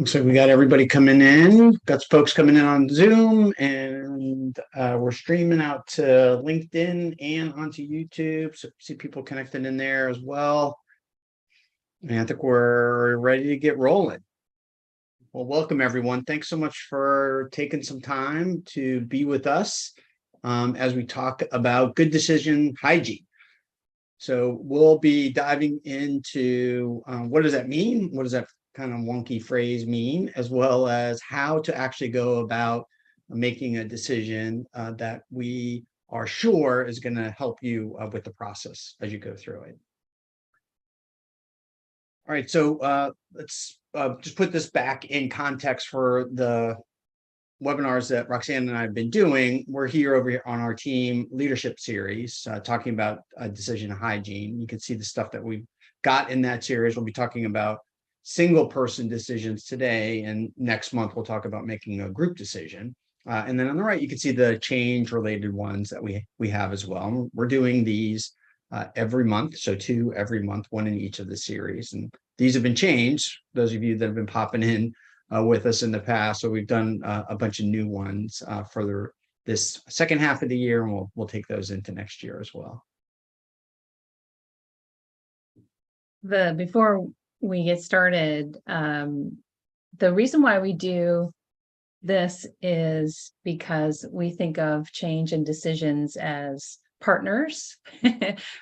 Looks like we got everybody coming in. Got some folks coming in on Zoom, and we're streaming out to LinkedIn and onto YouTube. So see people connected in there as well. And I think we're ready to get rolling. Well, welcome everyone. Thanks so much for taking some time to be with us as we talk about good decision hygiene. So we'll be diving into what does that mean? What does that kind of wonky phrase mean, as well as how to actually go about making a decision that we are sure is going to help you with the process as you go through it. All right, so let's just put this back in context for the webinars that Roxanne and I have been doing. We're over here on our team leadership series, talking about decision hygiene. You can see the stuff that we've got in that series. We'll be talking about single person decisions today, and next month we'll talk about making a group decision. And then on the right, you can see the change related ones that we have as well. We're doing these every month, so 2 every month, 1 in each of the series. And these have been changed, those of you that have been popping in with us in the past. So we've done a bunch of new ones for this second half of the year, and we'll take those into next year as well. Before we get started, the reason why we do this is because we think of change and decisions as partners.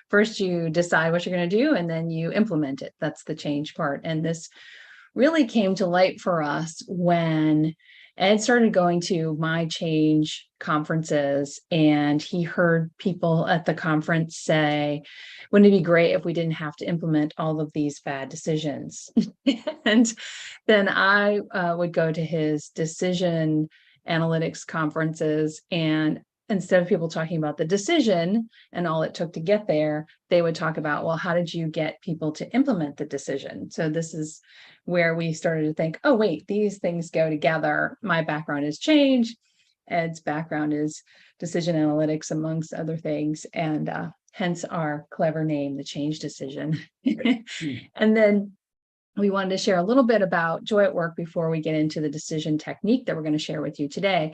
First, you decide what you're going to do, and then you implement it. That's the change part. And this really came to light for us when Ed started going to my change conferences, and he heard people at the conference say, wouldn't it be great if we didn't have to implement all of these bad decisions? And then I would go to his decision analytics conferences, and instead of people talking about the decision and all it took to get there, they would talk about, well, how did you get people to implement the decision? So this is where we started to think, oh, wait, these things go together. My background is change. Ed's background is decision analytics, amongst other things, and hence our clever name, the change decision. And then we wanted to share a little bit about joy at work before we get into the decision technique that we're going to share with you today.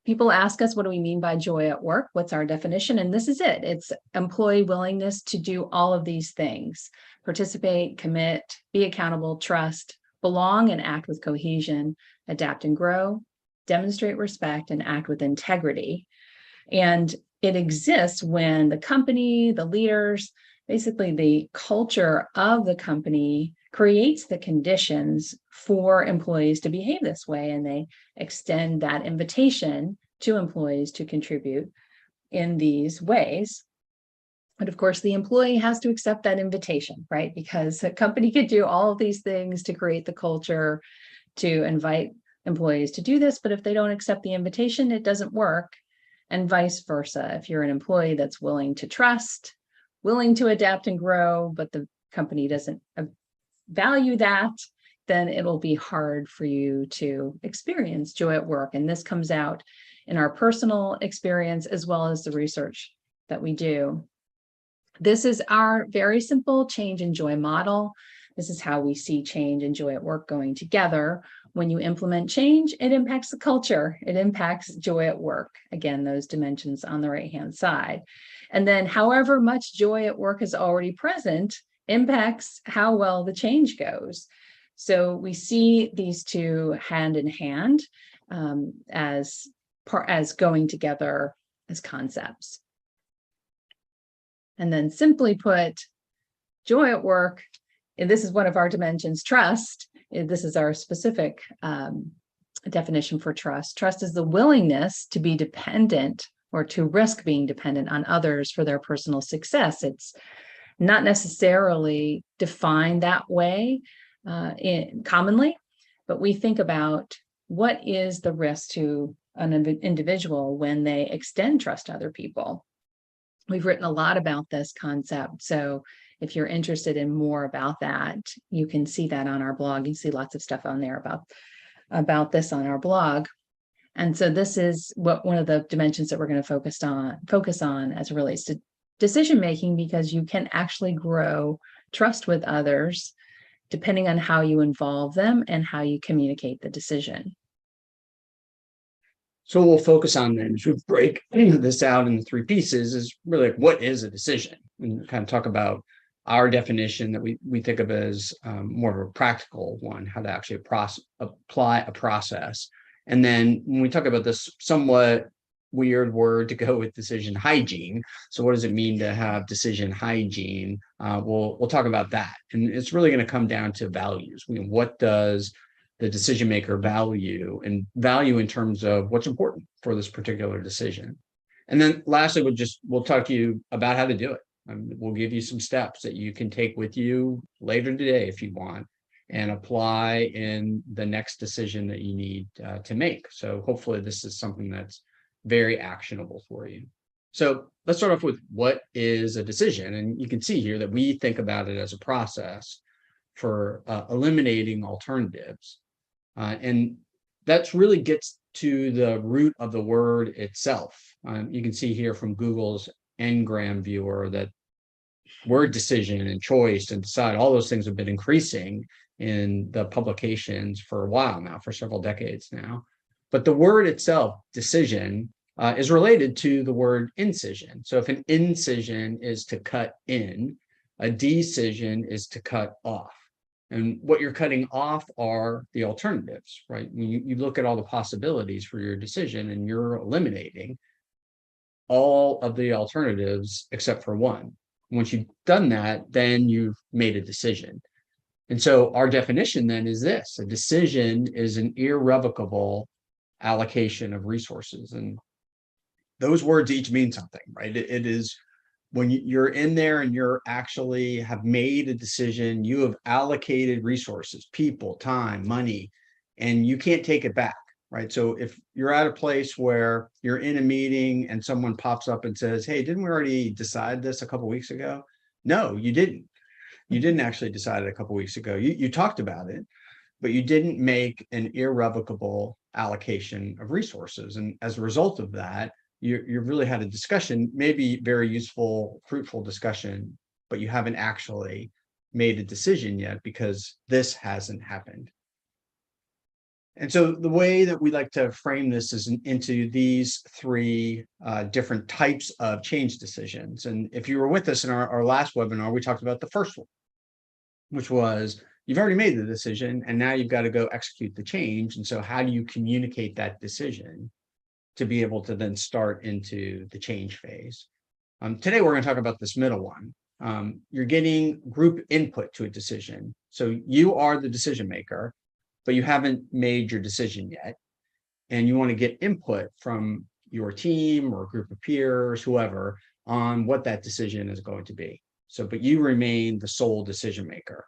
People ask us, what do we mean by joy at work? What's our definition? And this is it. It's employee willingness to do all of these things: participate, commit, be accountable, trust, belong and act with cohesion, adapt and grow, demonstrate respect, and act with integrity. And it exists when the company, the leaders, basically the culture of the company creates the conditions for employees to behave this way, and they extend that invitation to employees to contribute in these ways. But of course, the employee has to accept that invitation, right? Because the company could do all of these things to create the culture, to invite employees to do this, but if they don't accept the invitation, it doesn't work. And vice versa. If you're an employee that's willing to trust, willing to adapt and grow, but the company doesn't value that, then it'll be hard for you to experience joy at work. And this comes out in our personal experience as well as the research that we do. This is our very simple change and joy model. This is how we see change and joy at work going together. When you implement change, it impacts the culture. It impacts joy at work. Again, those dimensions on the right-hand side. And then however much joy at work is already present impacts how well the change goes. So we see these two hand in hand as going together as concepts. And then simply put, joy at work, and this is one of our dimensions, trust. This is our specific definition for trust. Trust is the willingness to be dependent or to risk being dependent on others for their personal success. It's not necessarily defined that way commonly, but we think about what is the risk to an individual when they extend trust to other people. We've written a lot about this concept, so if you're interested in more about that, you can see that on our blog. You see lots of stuff on there about this on our blog. And so this is one of the dimensions that we're going to focus on as it relates to decision making, because you can actually grow trust with others depending on how you involve them and how you communicate the decision. So we'll focus on then, as we break this out into three pieces, is really like, what is a decision? And kind of talk about our definition that we think of as more of a practical one, how to actually apply a process. And then when we talk about this somewhat weird word to go with decision hygiene, so what does it mean to have decision hygiene? We'll talk about that. And it's really going to come down to values. What does the decision maker value, and value in terms of what's important for this particular decision? And then lastly, we'll talk to you about how to do it. We'll give you some steps that you can take with you later today if you want, and apply in the next decision that you need to make. So hopefully this is something that's very actionable for you. So let's start off with, what is a decision? And you can see here that we think about it as a process for eliminating alternatives. And that's really gets to the root of the word itself. You can see here from Google's Ngram viewer that word decision and choice and decide, all those things have been increasing in the publications for a while now, for several decades now. But the word itself, decision, is related to the word incision. So if an incision is to cut in, a decision is to cut off. And what you're cutting off are the alternatives, right? You look at all the possibilities for your decision, and you're eliminating all of the alternatives except for one. Once you've done that, then you've made a decision. And so our definition then is this: a decision is an irrevocable allocation of resources. And those words each mean something, right? It is when you're in there and you're actually have made a decision, you have allocated resources, people, time, money, and you can't take it back, right? So if you're at a place where you're in a meeting and someone pops up and says, hey, didn't we already decide this a couple of weeks ago? No, you didn't. You didn't actually decide it a couple of weeks ago. You talked about it, but you didn't make an irrevocable allocation of resources. And as a result of that, you've really had a discussion, maybe very useful, fruitful discussion, but you haven't actually made a decision yet because this hasn't happened. And so the way that we like to frame this is into these three different types of change decisions. And if you were with us in our last webinar, we talked about the first one, which was, you've already made the decision and now you've got to go execute the change. And so how do you communicate that decision to be able to then start into the change phase? Today, we're going to talk about this middle one. You're getting group input to a decision. So you are the decision maker, but you haven't made your decision yet. And you want to get input from your team or a group of peers, whoever, on what that decision is going to be. So, but you remain the sole decision maker.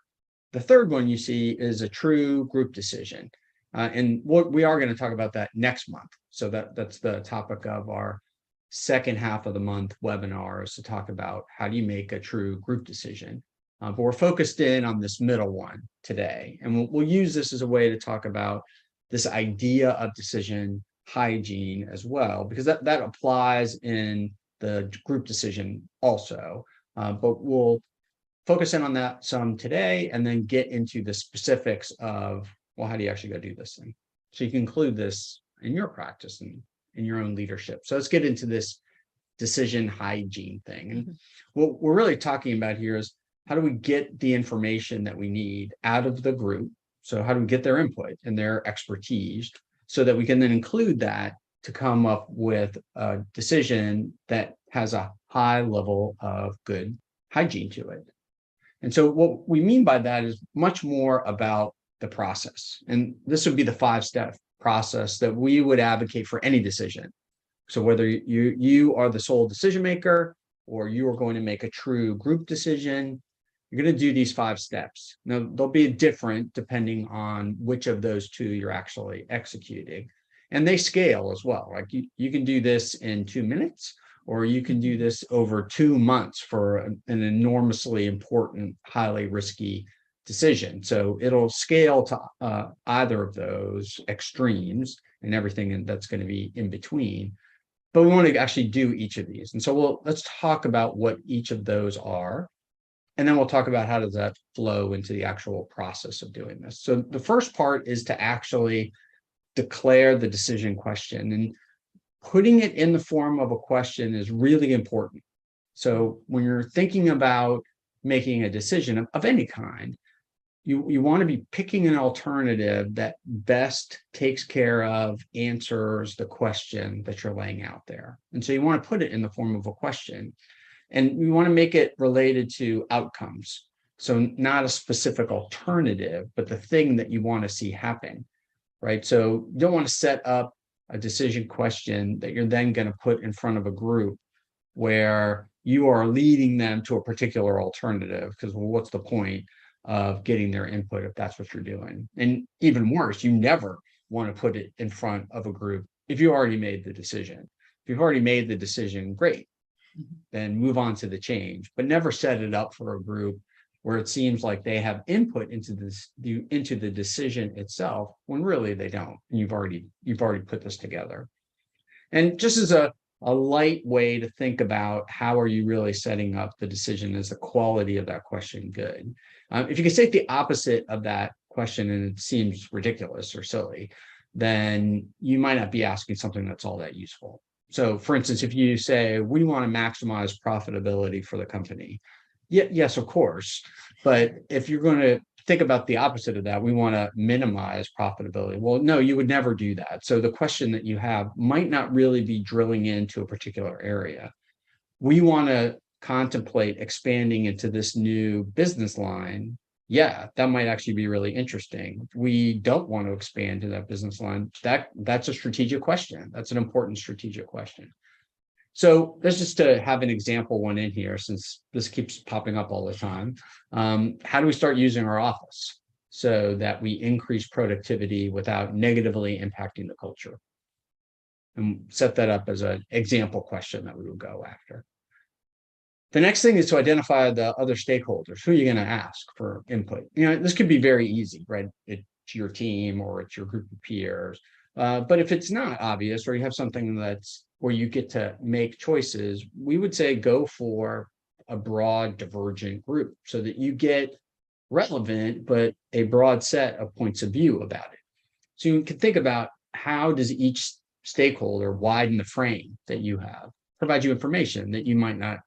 The third one you see is a true group decision. And we are going to talk about that next month. So that's the topic of our second half of the month webinar, is to talk about how do you make a true group decision. But we're focused in on this middle one today. And we'll use this as a way to talk about this idea of decision hygiene as well, because that applies in the group decision also. But we'll focus in on that some today and then get into the specifics of, well, how do you actually go do this thing? So you can include this in your practice and in your own leadership. So let's get into this decision hygiene thing. And what we're really talking about here is, how do we get the information that we need out of the group? So how do we get their input and their expertise so that we can then include that to come up with a decision that has a high level of good hygiene to it? And so what we mean by that is much more about the process. And this would be the 5-step process that we would advocate for any decision. So whether you are the sole decision maker or you are going to make a true group decision, you're going to do these 5 steps. Now, they'll be different depending on which of those 2 you're actually executing. And they scale as well. Like you can do this in 2 minutes, or you can do this over 2 months for an enormously important, highly risky decision. So it'll scale to either of those extremes and everything that's going to be in between. But we want to actually do each of these. And so let's talk about what each of those are. And then we'll talk about how does that flow into the actual process of doing this. So the first part is to actually declare the decision question, and putting it in the form of a question is really important. So when you're thinking about making a decision of any kind, you want to be picking an alternative that best takes care of, answers the question that you're laying out there. And so you want to put it in the form of a question. And we want to make it related to outcomes. So not a specific alternative, but the thing that you want to see happen, right? So you don't want to set up a decision question that you're then going to put in front of a group where you are leading them to a particular alternative, because well, what's the point of getting their input if that's what you're doing? And even worse, you never want to put it in front of a group if you already made the decision. If you've already made the decision, great, then move on to the change, but never set it up for a group where it seems like they have input into the decision itself when really they don't. And you've already put this together. And just as a light way to think about how are you really setting up the decision, is the quality of that question good? If you can state the opposite of that question and it seems ridiculous or silly, then you might not be asking something that's all that useful. So for instance, if you say, we want to maximize profitability for the company. Yes, of course. But if you're going to think about the opposite of that, we want to minimize profitability. Well, no, you would never do that. So the question that you have might not really be drilling into a particular area. We want to contemplate expanding into this new business line. Yeah, that might actually be really interesting. We don't want to expand to that business line. That's a strategic question. That's an important strategic question. So let's just to have an example one in here, since this keeps popping up all the time. How do we start using our office so that we increase productivity without negatively impacting the culture? And set that up as an example question that we would go after. The next thing is to identify the other stakeholders. Who are you going to ask for input? This could be very easy, right? It's your team or it's your group of peers. But if it's not obvious, or you have something that's where you get to make choices, we would say go for a broad divergent group so that you get relevant, but a broad set of points of view about it. So you can think about how does each stakeholder widen the frame that you have, provide you information that you might not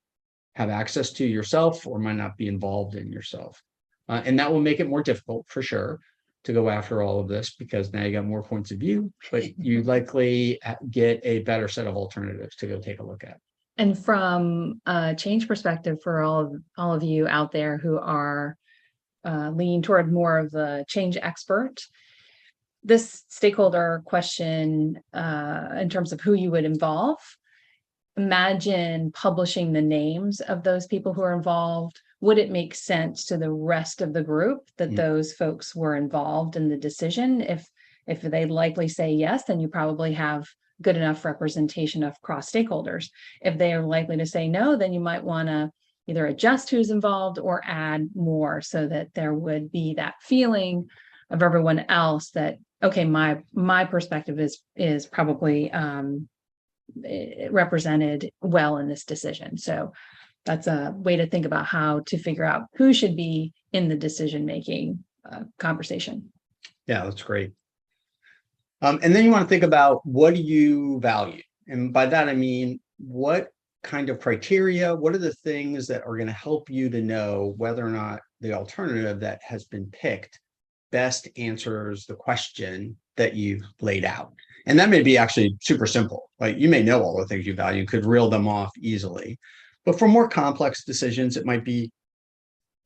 have access to yourself or might not be involved in yourself. And that will make it more difficult for sure to go after all of this, because now you got more points of view, but you likely get a better set of alternatives to go take a look at. And from a change perspective, for all of you out there who are leaning toward more of the change expert, this stakeholder question, in terms of who you would involve, imagine publishing the names of those people who are involved. Would it make sense to the rest of the group that those folks were involved in the decision? If they likely say yes, then you probably have good enough representation of cross stakeholders. If they are likely to say no, then you might want to either adjust who's involved or add more, so that there would be that feeling of everyone else that, okay, my perspective is probably represented well in this decision. So that's a way to think about how to figure out who should be in the decision-making conversation. Yeah, that's great. And then you want to think about, what do you value? And by that, I mean, what kind of criteria, what are the things that are going to help you to know whether or not the alternative that has been picked best answers the question that you've laid out? And that may be actually super simple. Like, you may know all the things you value, could reel them off easily. But for more complex decisions, it might be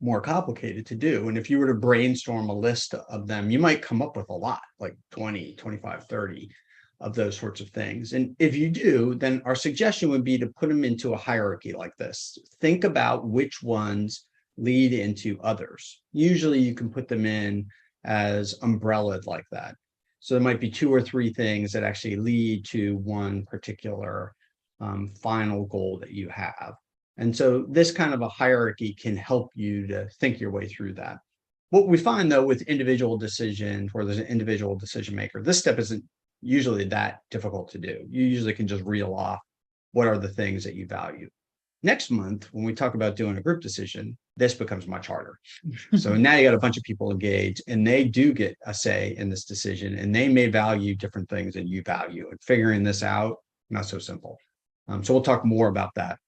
more complicated to do. And if you were to brainstorm a list of them, you might come up with a lot, like 20, 25, 30 of those sorts of things. And if you do, then our suggestion would be to put them into a hierarchy like this. Think about which ones lead into others. Usually you can put them in as umbrellas like that. So there might be 2 or 3 things that actually lead to one particular final goal that you have. And so this kind of a hierarchy can help you to think your way through that. What we find, though, with individual decisions, where there's an individual decision maker, this step isn't usually that difficult to do. You usually can just reel off what are the things that you value. Next month, when we talk about doing a group decision, this becomes much harder. So now you got a bunch of people engaged, and they do get a say in this decision, and they may value different things than you value. And figuring this out, not so simple. So we'll talk more about that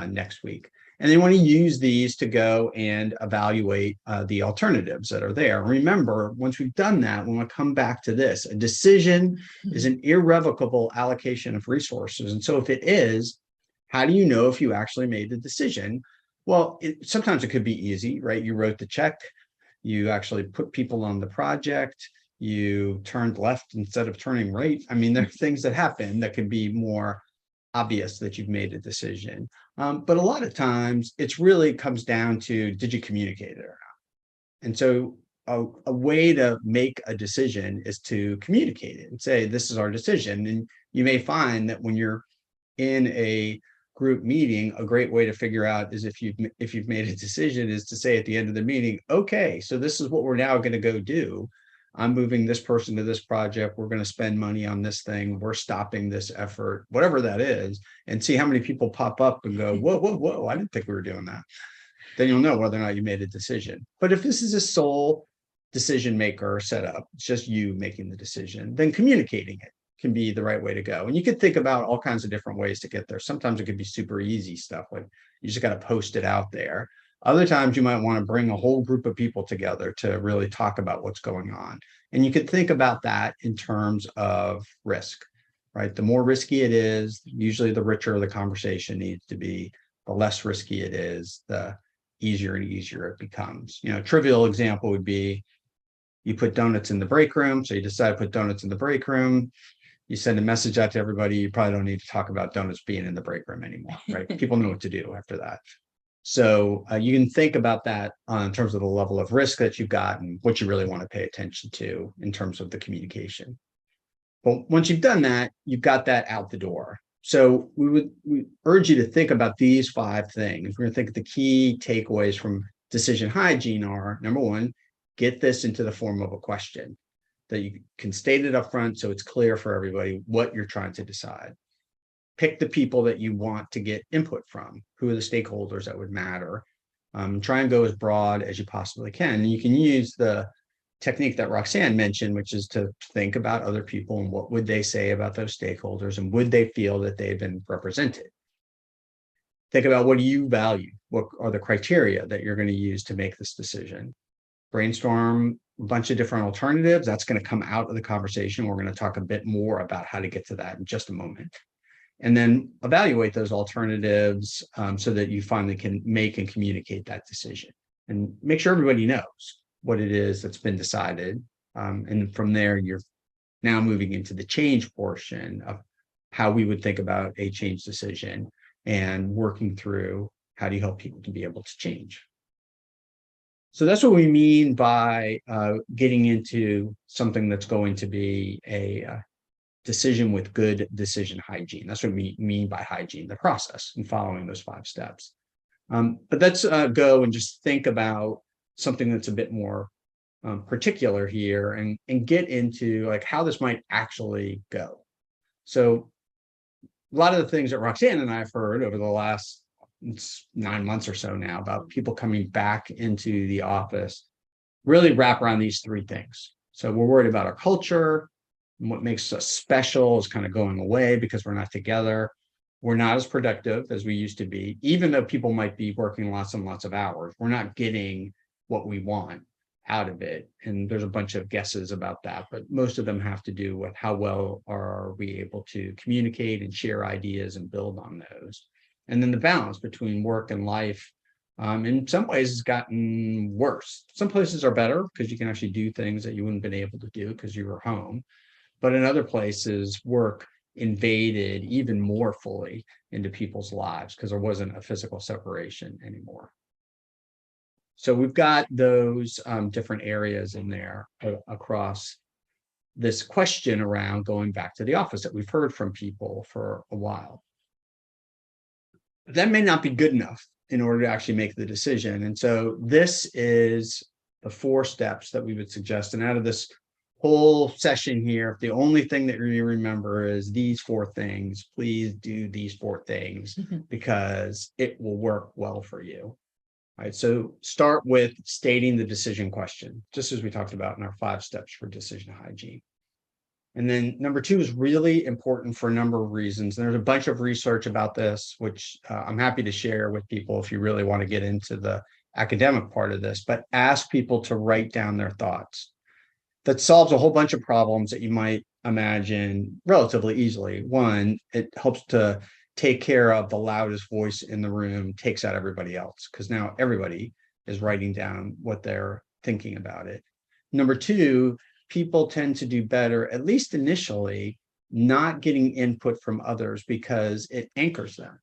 next week. And then you want to use these to go and evaluate the alternatives that are there. Remember, once we've done that, we want to come back to this. A decision is an irrevocable allocation of resources. And so if it is, how do you know if you actually made the decision? Well, sometimes it could be easy, right? You wrote the check, you actually put people on the project, you turned left instead of turning right. I mean, there are things that happen that can be more obvious that you've made a decision. But a lot of times it's really comes down to, did you communicate it or not? And so a way to make a decision is to communicate it and say, this is our decision. And you may find that when you're in a group meeting, a great way to figure out is if you've made a decision is to say at the end of the meeting, okay, so this is what we're now going to go do. I'm moving this person to this project. We're going to spend money on this thing. We're stopping this effort, whatever that is, and see how many people pop up and go, whoa, whoa, whoa, I didn't think we were doing that. Then you'll know whether or not you made a decision. But if this is a sole decision maker setup, it's just you making the decision, then communicating it can be the right way to go. And you could think about all kinds of different ways to get there. Sometimes it could be super easy stuff, like you just got to post it out there. Other times you might want to bring a whole group of people together to really talk about what's going on. And you could think about that in terms of risk, right? The more risky it is, usually the richer the conversation needs to be. The less risky it is, the easier and easier it becomes. You know, a trivial example would be you put donuts in the break room. So you decide to put donuts in the break room. You send a message out to everybody. You probably don't need to talk about donuts being in the break room anymore, right? People know what to do after that. So you can think about that in terms of the level of risk that you've got and what you really want to pay attention to in terms of the communication. But once you've done that, you've got that out the door. So we urge you to think about these 5 things. We're going to think the key takeaways from decision hygiene are, number 1, get this into the form of a question that you can state it up front so it's clear for everybody what you're trying to decide. Pick the people that you want to get input from. Who are the stakeholders that would matter? Try and go as broad as you possibly can. And you can use the technique that Roxanne mentioned, which is to think about other people and what would they say about those stakeholders and would they feel that they've been represented? Think about what do you value? What are the criteria that you're going to use to make this decision? Brainstorm a bunch of different alternatives. That's going to come out of the conversation. We're going to talk a bit more about how to get to that in just a moment. And then evaluate those alternatives so that you finally can make and communicate that decision. And make sure everybody knows what it is that's been decided. And from there, you're now moving into the change portion of how we would think about a change decision and working through how do you help people to be able to change. So that's what we mean by getting into something that's going to be a decision with good decision hygiene. That's what we mean by hygiene, the process and following those 5 steps. But let's go and just think about something that's a bit more particular here and get into like how this might actually go. So a lot of the things that Roxanne and I have heard over the last 9 months or so now about people coming back into the office really wrap around these 3 things. So we're worried about our culture, and what makes us special is kind of going away because we're not together. We're not as productive as we used to be, even though people might be working lots and lots of hours. We're not getting what we want out of it. And there's a bunch of guesses about that, but most of them have to do with how well are we able to communicate and share ideas and build on those. And then the balance between work and life, in some ways, has gotten worse. Some places are better because you can actually do things that you wouldn't have been able to do because you were home. But in other places, work invaded even more fully into people's lives because there wasn't a physical separation anymore. So we've got those different areas in there across this question around going back to the office that we've heard from people for a while. That may not be good enough in order to actually make the decision. And so this is the 4 steps that we would suggest. And out of this whole session here, if the only thing that you remember is these 4 things, please do these 4 things because it will work well for you. All right, so start with stating the decision question, just as we talked about in our 5 steps for decision hygiene. And then number 2 is really important for a number of reasons. There's a bunch of research about this, which I'm happy to share with people if you really want to get into the academic part of this, but ask people to write down their thoughts. That solves a whole bunch of problems that you might imagine relatively easily. One, it helps to take care of the loudest voice in the room, takes out everybody else, because now everybody is writing down what they're thinking about it. Number 2, people tend to do better, at least initially, not getting input from others because it anchors them.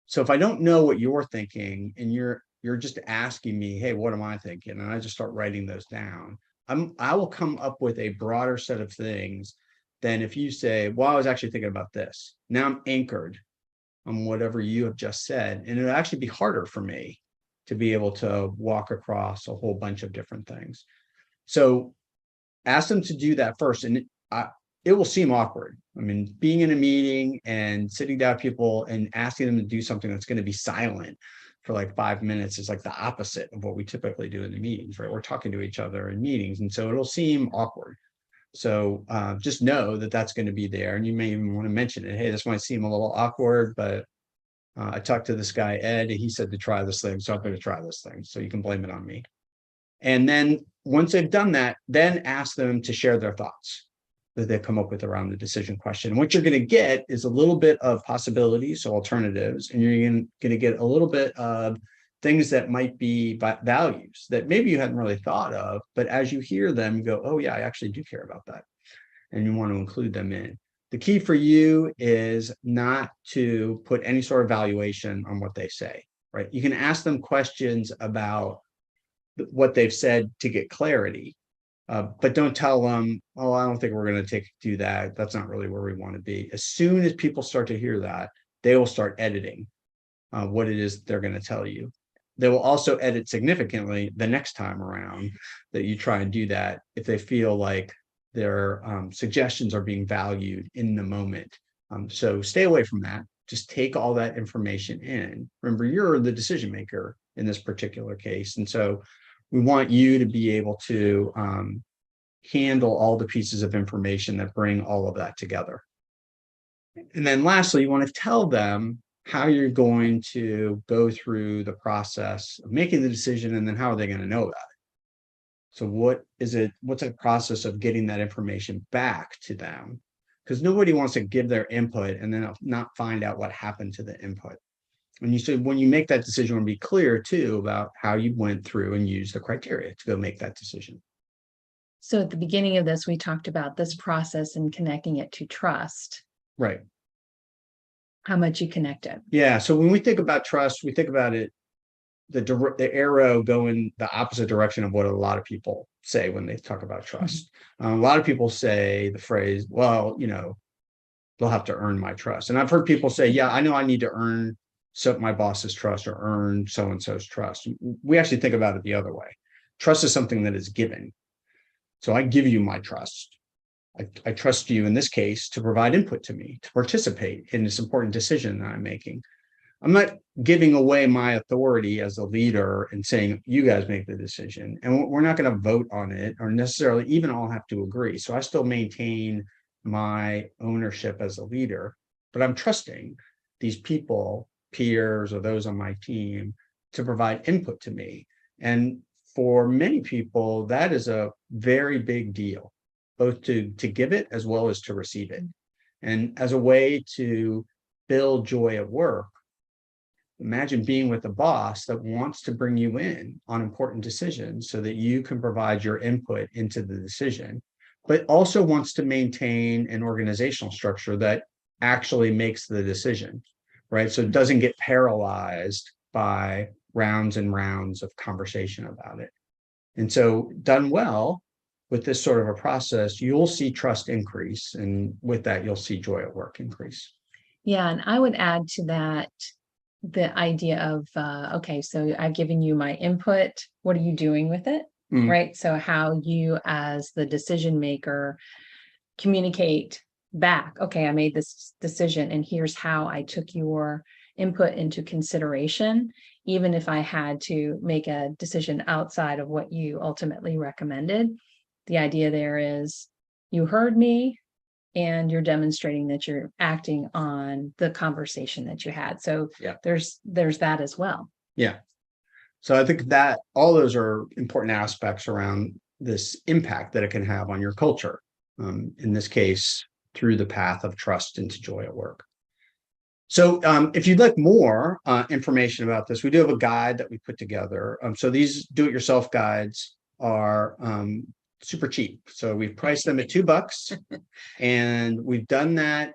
So if I don't know what you're thinking and you're just asking me, hey, what am I thinking? And I just start writing those down, I will come up with a broader set of things than if you say, well, I was actually thinking about this. Now I'm anchored on whatever you have just said. And it'll actually be harder for me to be able to walk across a whole bunch of different things. So ask them to do that first. And it will seem awkward. I mean, being in a meeting and sitting down with people and asking them to do something that's going to be silent for like 5 minutes is like the opposite of what we typically do in the meetings, right? We're talking to each other in meetings. And so it'll seem awkward. So just know that that's going to be there. And you may even want to mention it. Hey, this might seem a little awkward, but I talked to this guy, Ed, and he said to try this thing. So I'm going to try this thing. So you can blame it on me. And then once they've done that, then ask them to share their thoughts that they've come up with around the decision question. And what you're going to get is a little bit of possibilities, so alternatives, and you're going to get a little bit of things that might be values that maybe you hadn't really thought of, but as you hear them, you go, oh yeah, I actually do care about that. And you want to include them in. The key for you is not to put any sort of valuation on what they say, right? You can ask them questions about what they've said to get clarity, but don't tell them, oh, I don't think we're going to do that. That's not really where we want to be. As soon as people start to hear that, they will start editing what it is they're going to tell you. They will also edit significantly the next time around that you try and do that if they feel like their suggestions are being valued in the moment. So stay away from that. Just take all that information in. Remember, you're the decision maker in this particular case. And so we want you to be able to handle all the pieces of information that bring all of that together. And then lastly, you want to tell them how you're going to go through the process of making the decision, and then how are they going to know about it? So what's the process of getting that information back to them? Because nobody wants to give their input and then not find out what happened to the input. And you said when you make that decision, want to be clear too about how you went through and used the criteria to go make that decision. So at the beginning of this, we talked about this process and connecting it to trust. Right. How much you connect it. Yeah. So when we think about trust, we think about it, the arrow going the opposite direction of what a lot of people say when they talk about trust. A lot of people say the phrase, well, they'll have to earn my trust. And I've heard people say, yeah, I know I need to earn my boss's trust or earn so-and-so's trust. We actually think about it the other way. Trust is something that is given. So I give you my trust. I trust you in this case to provide input to me, to participate in this important decision that I'm making. I'm not giving away my authority as a leader and saying, you guys make the decision. And we're not going to vote on it or necessarily even all have to agree. So I still maintain my ownership as a leader, but I'm trusting these people, peers, or those on my team to provide input to me. And for many people, that is a very big deal, both to give it as well as to receive it. And as a way to build joy at work, imagine being with a boss that wants to bring you in on important decisions so that you can provide your input into the decision, but also wants to maintain an organizational structure that actually makes the decision, right? So it doesn't get paralyzed by rounds and rounds of conversation about it. And so done well with this sort of a process, you'll see trust increase. And with that, you'll see joy at work increase. Yeah. And I would add to that the idea of, okay, so I've given you my input. What are you doing with it? Mm. right? So how you as the decision maker communicate back, okay, I made this decision and here's how I took your input into consideration, even if I had to make a decision outside of what you ultimately recommended. The idea there is you heard me and you're demonstrating that you're acting on the conversation that you had. So Yeah. there's that as well. Yeah. So I think that all those are important aspects around this impact that it can have on your culture. In this case, through the path of trust into joy at work. So if you'd like more information about this, we do have a guide that we put together. So these do-it-yourself guides are super cheap. So we've priced them at $2. And we've done that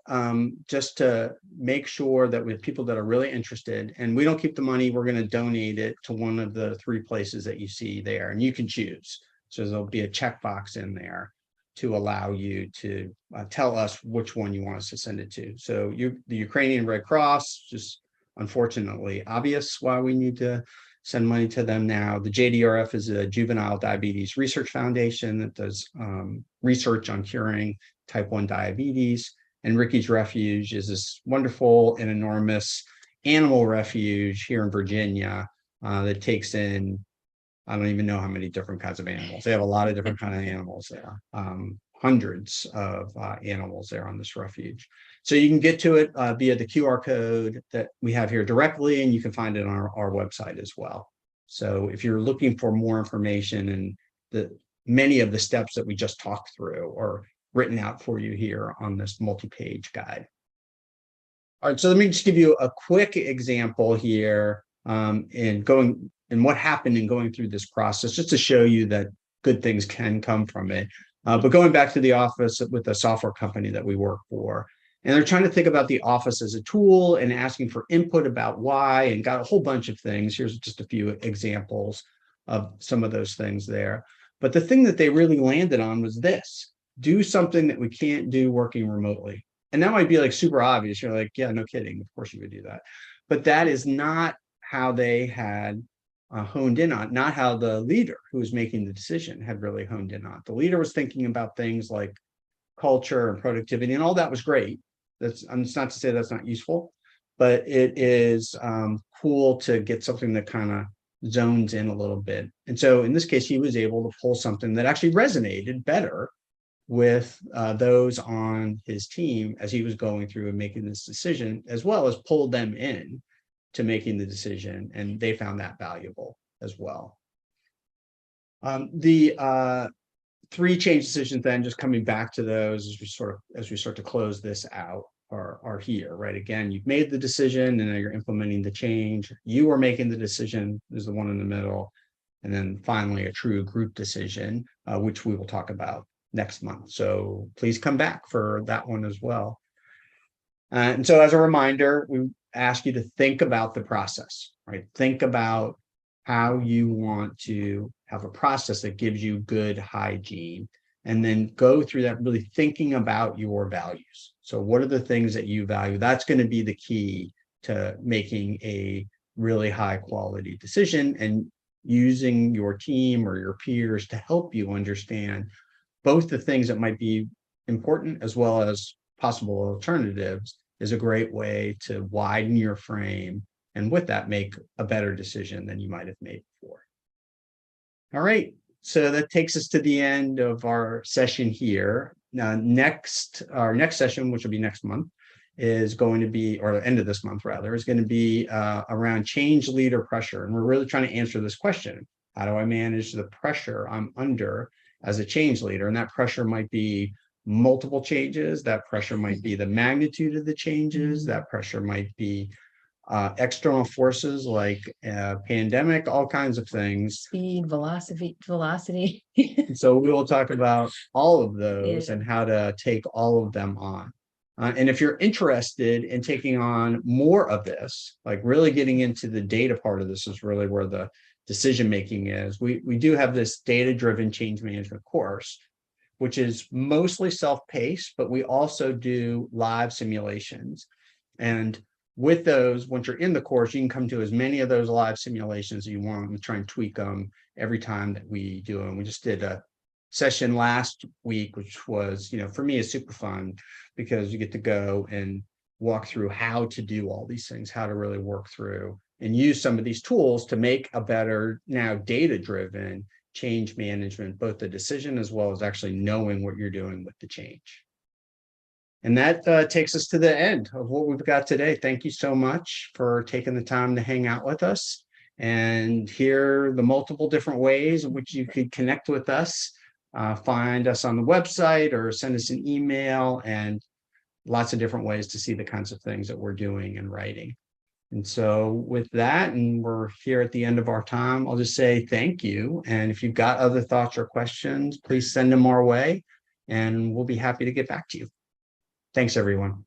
just to make sure that we have people that are really interested, and we don't keep the money. We're going to donate it to one of the 3 places that you see there, and you can choose. So there'll be a checkbox in there to allow you to tell us which one you want us to send it to. So the Ukrainian Red Cross, just unfortunately obvious why we need to send money to them now. The JDRF is a Juvenile Diabetes Research Foundation that does research on curing type 1 diabetes. And Ricky's Refuge is this wonderful and enormous animal refuge here in Virginia that takes in, I don't even know how many different kinds of animals. They have a lot of different kinds of animals there. Hundreds of animals there on this refuge. So you can get to it via the QR code that we have here directly, and you can find it on our website as well. So if you're looking for more information, and many of the steps that we just talked through are written out for you here on this multi-page guide. All right, so let me just give you a quick example here and what happened in going through this process, just to show you that good things can come from it. But going back to the office with the software company that we work for, and they're trying to think about the office as a tool and asking for input about why, and got a whole bunch of things. Here's just a few examples of some of those things there. But the thing that they really landed on was this: do something that we can't do working remotely. And that might be like super obvious. You're like, yeah, no kidding. Of course you would do that. But that is not how they had honed in on, not how the leader who was making the decision had really honed in on. The leader was thinking about things like culture and productivity, and all that was great. It's not to say that's not useful, but it is cool to get something that kind of zones in a little bit. And so in this case, he was able to pull something that actually resonated better with those on his team as he was going through and making this decision, as well as pull them in to making the decision, and they found that valuable as well. The 3 change decisions, then, just coming back to those as we start to close this out, are here, right? Again, you've made the decision and now you're implementing the change. You are making the decision is the one in the middle. And then finally, a true group decision, which we will talk about next month. So please come back for that one as well. And so as a reminder, we ask you to think about the process, right? Think about how you want to have a process that gives you good hygiene, and then go through that really thinking about your values. So what are the things that you value? That's going to be the key to making a really high quality decision, and using your team or your peers to help you understand both the things that might be important as well as possible alternatives is a great way to widen your frame, and with that, make a better decision than you might have made before. All right, so that takes us to the end of our session here. Now, our next session, which will be next month, is going to be, or the end of this month rather, is going to be around change leader pressure. And we're really trying to answer this question: how do I manage the pressure I'm under as a change leader? And that pressure might be multiple changes. That pressure might be the magnitude of the changes. That pressure might be external forces like pandemic, all kinds of things. Speed, velocity. So we will talk about all of those and how to take all of them on. And if you're interested in taking on more of this, like really getting into the data part of this is really where the decision making is. We do have this data-driven change management course, which is mostly self-paced, but we also do live simulations. And with those, once you're in the course, you can come to as many of those live simulations as you want and try and tweak them every time that we do them. We just did a session last week, which was, for me, is super fun because you get to go and walk through how to do all these things, how to really work through and use some of these tools to make a better, now data-driven change management, both the decision as well as actually knowing what you're doing with the change. And that takes us to the end of what we've got today. Thank you so much for taking the time to hang out with us and hear the multiple different ways in which you could connect with us. Find us on the website or send us an email, and lots of different ways to see the kinds of things that we're doing and writing. And so with that, and we're here at the end of our time, I'll just say thank you. And if you've got other thoughts or questions, please send them our way and we'll be happy to get back to you. Thanks, everyone.